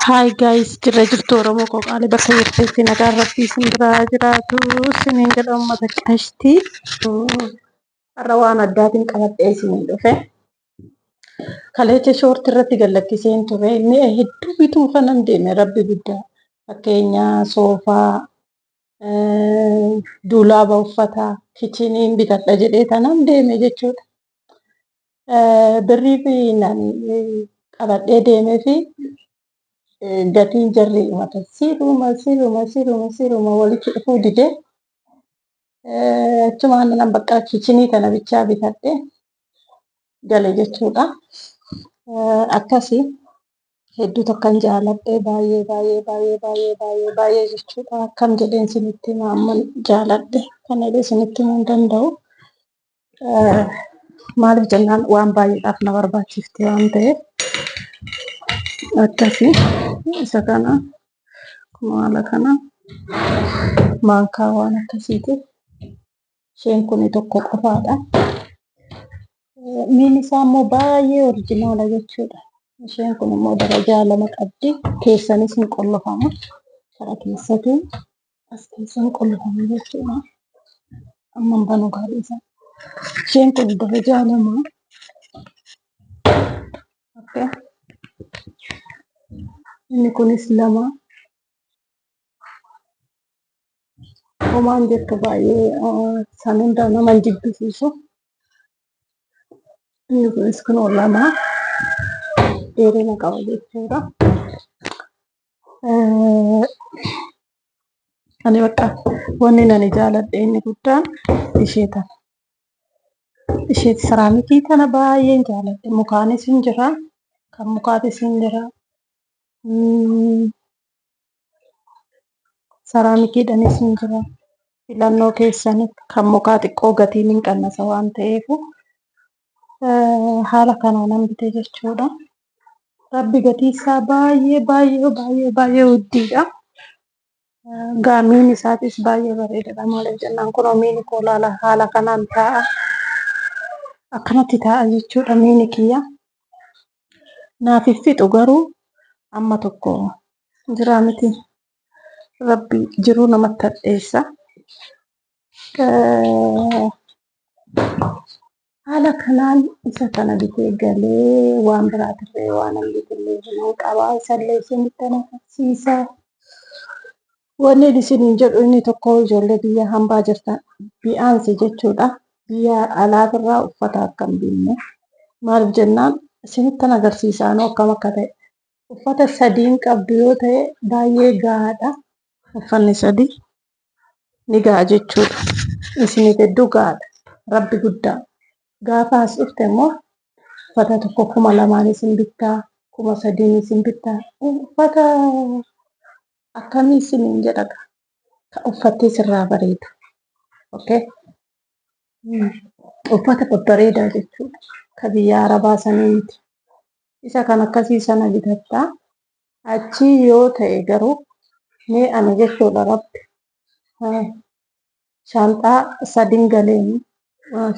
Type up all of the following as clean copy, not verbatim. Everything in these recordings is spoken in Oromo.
Hi guys, jirra jirtu Oromoo Qophaa'ee bakka jirtetti nagaan rabbii isin biraa jiraatu isiniin jedha uummata qashtii. Har'a waan addaatiin qabadhee isiniin dhufe. Kaleecha shoortii irratti gallakkiseen ture. Mi'a hedduu bituu kanan deeme rabbi guddaa. Fakkeenyaa soofaa, duulaaba uffataa, kichiniin bitadha jedhee tanan deeme jechuudha. Birrii fi qabadhee deemee fi gatiin jarri himata siruma walitti dhufuu didee achumaan nan bakka kichinii kana bichaa bitadhe gale jechuudha. Akkasii hedduu tokkan jaaladhe baay'ee jechuudha. Akkam jedheen isinitti maamman jaaladhe kana illee isinitti himuu hin danda'u. Maaliif jennaan waan baay'eedhaaf na barbaachifte waan ta'eef akkasii isa kana maala kana maankaa waan akkasiitiif isheen kun tokko qofaadha. Miini isaa immoo baay'ee oriijinaala jechuudha. Isheen kun immoo darajaa 2 qabdi. Keessanis ni qollofama. Kara keessatiin as keessa ni qollofama jechuudha. Amman banuu gaarii isaa. Isheen kun darajaa 2. Okay. Inni kunis 2. Homaan jettu baay'ee san hunda nama hin jibbisiisu. Inni kunis kun 2 dheerina qaba jechuudha. Ani bakka wanni nani jaaladhe inni guddaan ishee tana. Ishee siraamikii tana baay'een jaaladhe. Mukaanis hin jira. Kan mukaatis hin jira. Saraamikiidhanis hin jira. Filannoo keessanii kan mukaa xiqqoo gatiin hin qannasa waan ta'eef haala kanaan bite jechuudha. Rabbi gatii isaa baay'ee guddiidha. Gaamiin isaatis baay'ee bareedaadha. Maaliif jennaan kun miini koolaala haala kanaan taa'a. Akkanatti taa'a jechuudha miini kiyya. Naaf fixu garuu amma tokko jira miti. Rabbi jiruu namatti hadheessa. Haala kanaan isa kana bitee galee waan biraatirree waan hin bitillee hin qabaa isallee isinitti agarsiisa. Wanni isiniin jedhu inni tokko ijoollee biyya hambaa jirtan bi'aansi jechuudha. Biyya alaatirraa uffata akkam binne. Maaliif jennaan isinitti agarsiisaa akkam akka ta'e. Uffata 3 qabdu yoo ta'e baay'ee gahaadha. Uffanni 3 ni gaha jechuudha. Isiniif hedduu gahaadha. Rabbi guddaa. Gaafa as dhufte immoo uffata tokko 2,000 isin bittaa, 3,000 isin bittaa. Uffata akkamii isiniin jedha ka uffattee sirraa bareedu. Okay. Uffata babbareedaa jechuudha. Ka biyya Arabaa sanii miti. Isa kan akkasii sana bitattaa. Achi yoo ta'e garuu mee ani jechuudha rabbi. Shaanxaa 3 galeen.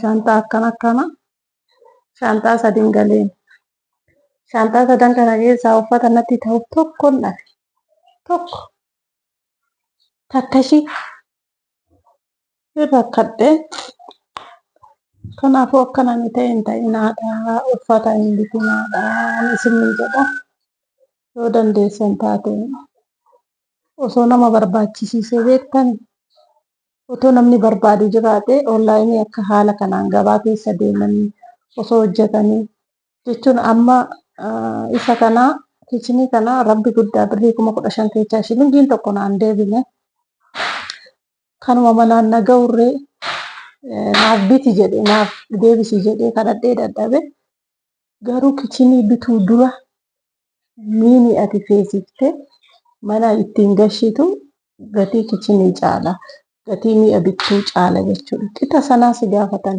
Shaanxaa akkana. Shaanxaa 3 galeen. Shaanxaa 3 kana keessaa uffata natti ta'u tokko nafi. Tokko. Takkashii. Rakkadhee. Kanaafuu akkana ni ta'e hin ta'inaadha. Uffata hin bitinaadha. Isiniin jedha. Yoo dandeessan taate osoo nama barbaachisiisee beektani otoo namni barbaadu jiraate onlaayinii akka haala kanaan gabaa keessa deemanii osoo hojjetanii jechuun amma isa kana kichinii kana rabbi guddaa birrii 15,000 keessaa shilingiin tokko naan deebine kanuma manaan nagahurree naaf biti jedhe naaf deebisi jedhee kadhadhee dadhabe garuu kichinii bituu dura miini ati feesifte mana ittiin gashitu gatii kichinii caala. Gatii mi'a bittuu caala jechuudha. Qixa sanaa si gaafatan.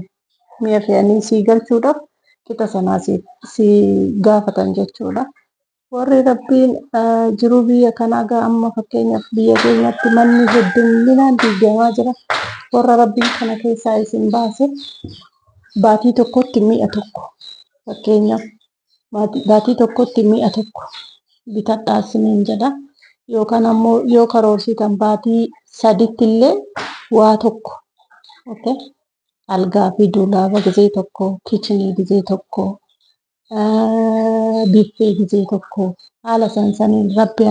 Mi'a fe'anii si galchuudhaaf qixa sanaa si gaafatan jechuudha. Warri rabbiin jiruu biyya kanaa gaa amma fakkeenyaaf biyya keenyatti manni hedduminaan diigamaa jira. Warra rabbiin kana keessaa isin baase baatii tokkotti mi'a tokko fakkeenyaaf baatii tokkotti mi'a tokko bitadhaa isiniin jedha. Yookaan ammoo yoo karoorsitan baatii sadittillee waa tokko okay? Algaa fi duulaaba gizee tokko, kichinii gizee tokko, biffee gizee tokko haala sansaniin rabbi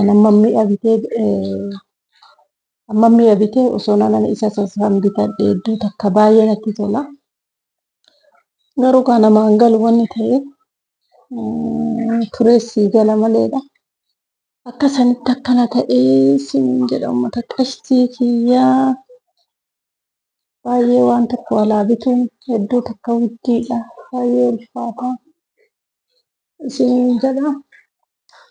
amma mi'a bitee osoo nanan isa san bitadhe iddoo takka baay'ee natti tola. Garuu kana namaan galu wanni ta'eef tureessii gala maleedha. Akkasanitti akkana ta'ee isiniin jedha uummata qashtii kiyyaa baay'ee waan tokko alaa bituun iddoo takka wittiidha. Baay'ee ulfaataa isiniin jedha.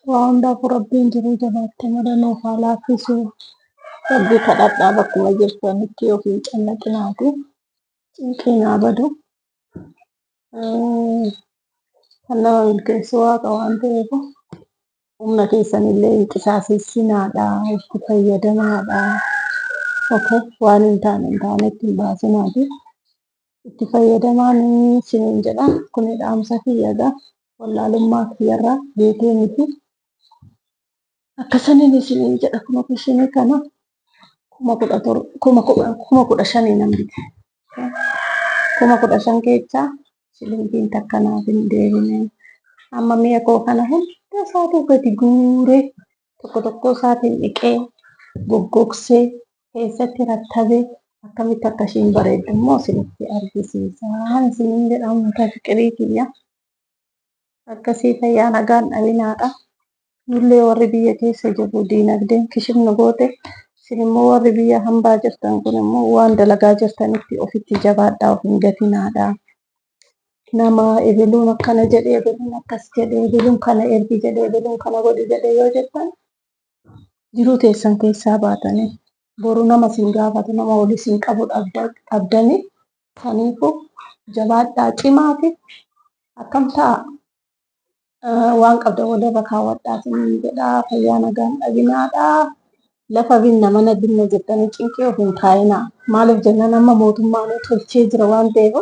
Waa hundaafuu rabbiin jiruu jabaattee mara nuuf haa laaffisu. Rabbi kadhadhaa bakkuma jirtanitti ofiin callaqinaati. Cinqiin haa badu. Kan nama milkeessu waaqa waan ta'eef humna keessanillee hin qisaasessinaadha. Itti fayyadamaadha. Okay? Waan hin taanetti hin baasinaati. Itti fayyadamaan isiniin jedha. Kuni dhaamsa kiyyaadha. Wallaalummaa kiyyarraa beekee miti. Akkasaniin isiniin jedha kuma kishinii kana kuma kudha shanii nan bite. Kuma kudha shan keessaa shilingiin takka naaf hin deebine. Amma mi'a koo kana hunda isaatuu gadi guuree tokko tokko isaatiin dhiqee goggogsee keessatti rattabee akkamitti akka ishiin bareeddu immoo isinitti argisiisa. Isiniin jedha uummata fiqirii kiyya. Akkasii fayyaa nagaan dhabinaadha. Nullee warri biyya keessa jirru diinagdeen kishibna goote isin immoo warri biyya hambaa jirtan kun immoo waan dalagaa jirtanitti ofitti jabaadhaa of hin gatinaadha. Nama ebeluun akkana jedhee ebeluun akkas jedhee ebeluun kana ergi jedhee ebeluun kana godhi jedhee yoo jettan jiruu teessan keessaa baatanii boru nama isin gaafatu nama olii isin qabu dhabdanii kaniifuu jabaadhaa cimaati akkam ta'a waan qabda walirra kaawwadhaa isiniin jedhaa fayyaa nagaan dhabinaadhaa. Lafa binna mana binna jettanii cinqii of hin kaayinaa. Maaliif jennaan amma mootummaan tolchee jira waan ta'eef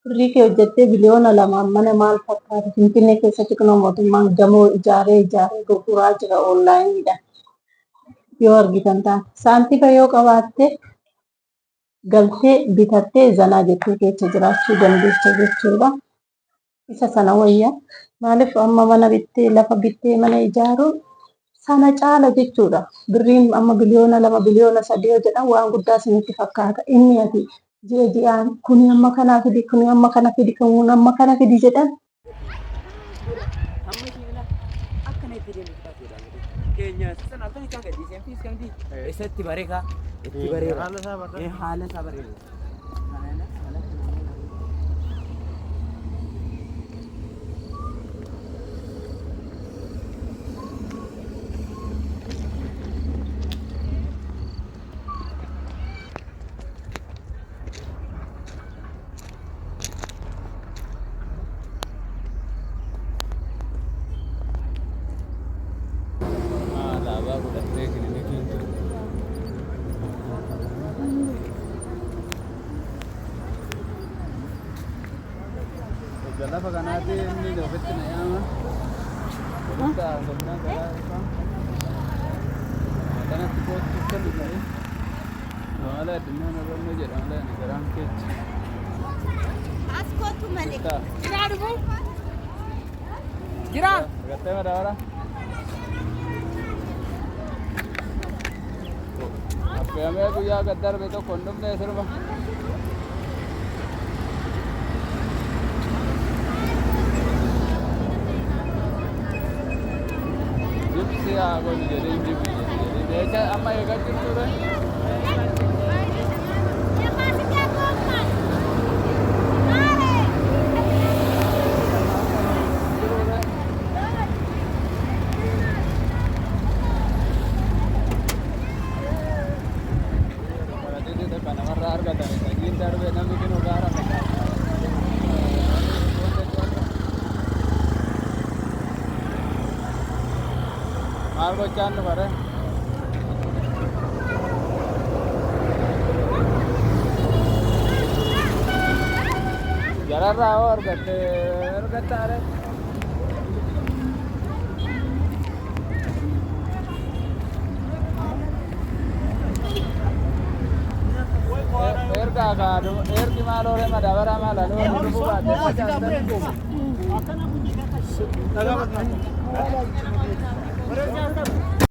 firrii kee hojjettee biliyoona lamaan mana maal fakkaata Finfinnee keessatti kunoo mootummaan gamoo ijaaree gurguraa jira onlaayiniidhaan. Yoo argitan taate saantifa yoo qabaatte galtee bitattee zanaa jettee keessa jiraachuu dandeessa jechuudha. Isa sana wayya maaliif amma mana bittee lafa bittee mana ijaaruun sana caala jechuudha. Birriin amma biliyoona lama biliyoona sadii yoo jedhan waan guddaa isinitti fakkaata. Inni ati ji'aan kuni amma kana fidi kuni amma kana fidi kuni amma kana fidi jedhan. Itti bareekaa haala isaa bareeda. Lafa kanaatti inni ofitti na yaama. Kanatti kootu kan dhufe. Maala addunyaa naannoo jedhamu garaan keessa. As kootu malee. Jiraa dhufu. Jiraa. Gattee madaara. Affeemee guyyaa gad darbe tokko hin dhumne sirba. Jibsiyaa gooti jedhee jibsi. Amma eegaa jirtu ture. Namarraa argatan sanyiin darbee namni kun gaara maal gochaan nu bare jararraa hoo argattaare Wanti maal oole madaabaraa maal aloo wanni dhufuu baate facaastanii kuuma.